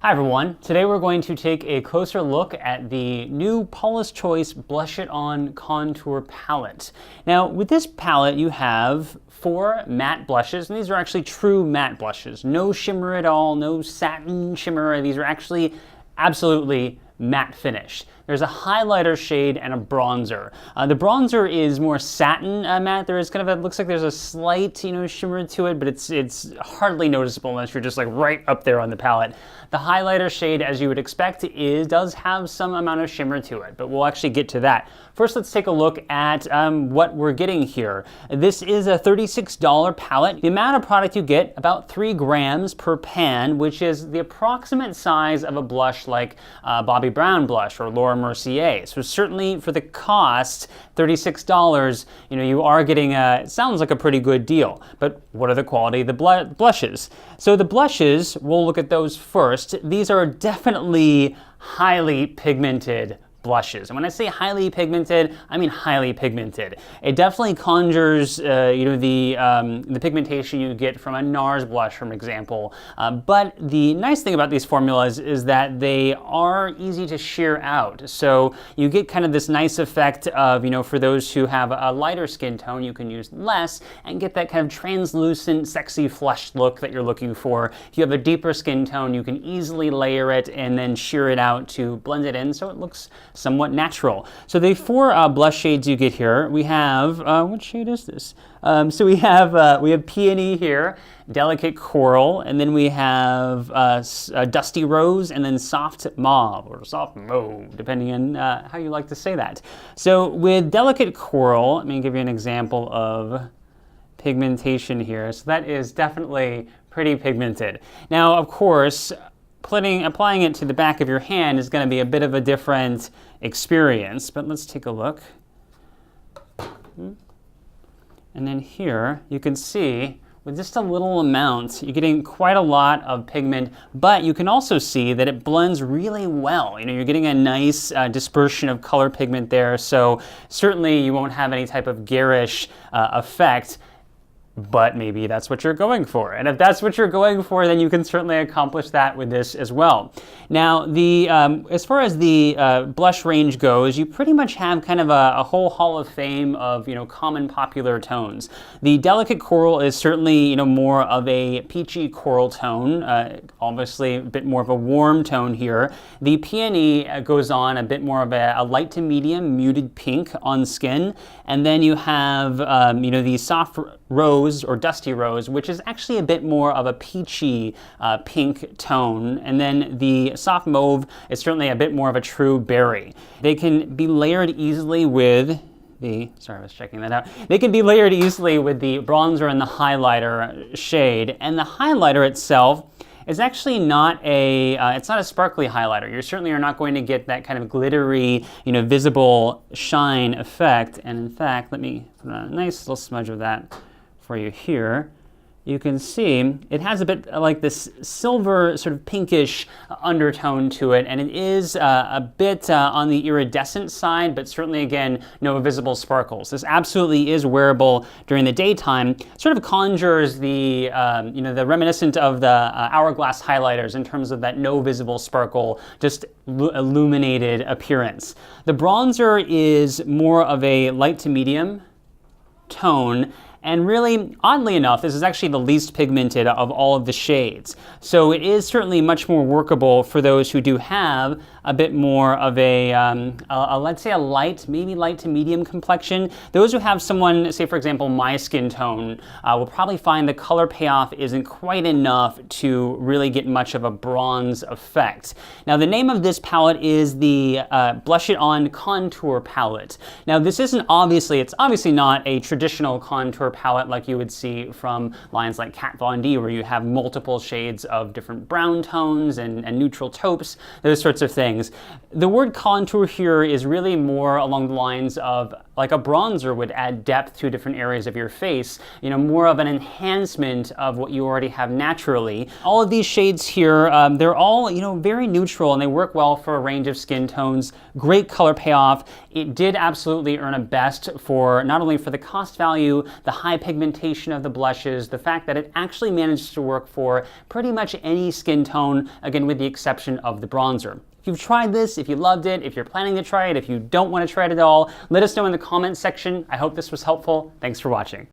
Hi everyone, today we're going to take a closer look at the new Paula's Choice Blush It On Contour Palette. Now with this palette you have 4 matte blushes, and these are actually true matte blushes. No shimmer at all, no satin shimmer, these are actually absolutely matte finish. There's a highlighter shade and a bronzer. The bronzer is more satin matte. There is kind of looks like there's a slight, shimmer to it, but it's hardly noticeable unless you're just like right up there on the palette. The highlighter shade, as you would expect, does have some amount of shimmer to it, but we'll actually get to that. First, let's take a look at what we're getting here. This is a $36 palette. The amount of product you get, about 3 grams per pan, which is the approximate size of a blush like Bobbi Brown blush or Laura Mercier. So certainly for the cost, $36, you are getting it sounds like a pretty good deal. But what are the quality of the blushes? So the blushes, we'll look at those first. These are definitely highly pigmented blushes. And when I say highly pigmented, I mean highly pigmented. It definitely conjures, the pigmentation you get from a NARS blush, for example. But the nice thing about these formulas is that they are easy to sheer out. So you get kind of this nice effect of, for those who have a lighter skin tone, you can use less and get that kind of translucent, sexy, flushed look that you're looking for. If you have a deeper skin tone, you can easily layer it and then sheer it out to blend it in so it looks somewhat natural. So the 4 blush shades you get here, we have, what shade is this? So we have Peony here, Delicate Coral, and then we have Dusty Rose, and then Soft Mauve, or Soft Mauve, depending on how you like to say that. So with Delicate Coral, let me give you an example of pigmentation here. So that is definitely pretty pigmented. Now, of course, applying it to the back of your hand is going to be a bit of a different experience, but let's take a look. And then here you can see with just a little amount, you're getting quite a lot of pigment, but you can also see that it blends really well. You're getting a nice dispersion of color pigment there, so certainly you won't have any type of garish effect. But maybe that's what you're going for. And if that's what you're going for, then you can certainly accomplish that with this as well. Now, as far as the blush range goes, you pretty much have kind of a whole hall of fame of common popular tones. The Delicate Coral is certainly more of a peachy coral tone, obviously a bit more of a warm tone here. The Peony goes on a bit more of a light to medium muted pink on skin, and then you have the Soft Rose or Dusty Rose, which is actually a bit more of a peachy pink tone. And then the Soft Mauve is certainly a bit more of a true berry. They can be layered easily with sorry, I was checking that out. They can be layered easily with the bronzer and the highlighter shade. And the highlighter itself is actually not it's not a sparkly highlighter. You certainly are not going to get that kind of glittery, visible shine effect. And in fact, let me put on a nice little smudge of that for you here. You can see it has a bit like this silver sort of pinkish undertone to it, and it is a bit on the iridescent side, but certainly again no visible sparkles. This absolutely is wearable during the daytime. Sort of conjures the the reminiscent of the hourglass highlighters in terms of that no visible sparkle, just illuminated appearance. The bronzer is more of a light to medium tone. And really, oddly enough, this is actually the least pigmented of all of the shades. So it is certainly much more workable for those who do have a bit more of let's say a light, maybe light to medium complexion. Those who have someone, say for example, my skin tone, will probably find the color payoff isn't quite enough to really get much of a bronze effect. Now the name of this palette is the Blush It On Contour Palette. Now this it's obviously not a traditional contour palette like you would see from lines like Kat Von D, where you have multiple shades of different brown tones and neutral taupes, those sorts of things. The word contour here is really more along the lines of like a bronzer would add depth to different areas of your face, you know, more of an enhancement of what you already have naturally. All of these shades here, they're all, you know, very neutral and they work well for a range of skin tones. Great color payoff. It did absolutely earn a best for not only for the cost value, the high pigmentation of the blushes, the fact that it actually managed to work for pretty much any skin tone, again, with the exception of the bronzer. If you've tried this, if you loved it, if you're planning to try it, if you don't want to try it at all, let us know in the comments section. I hope this was helpful. Thanks for watching.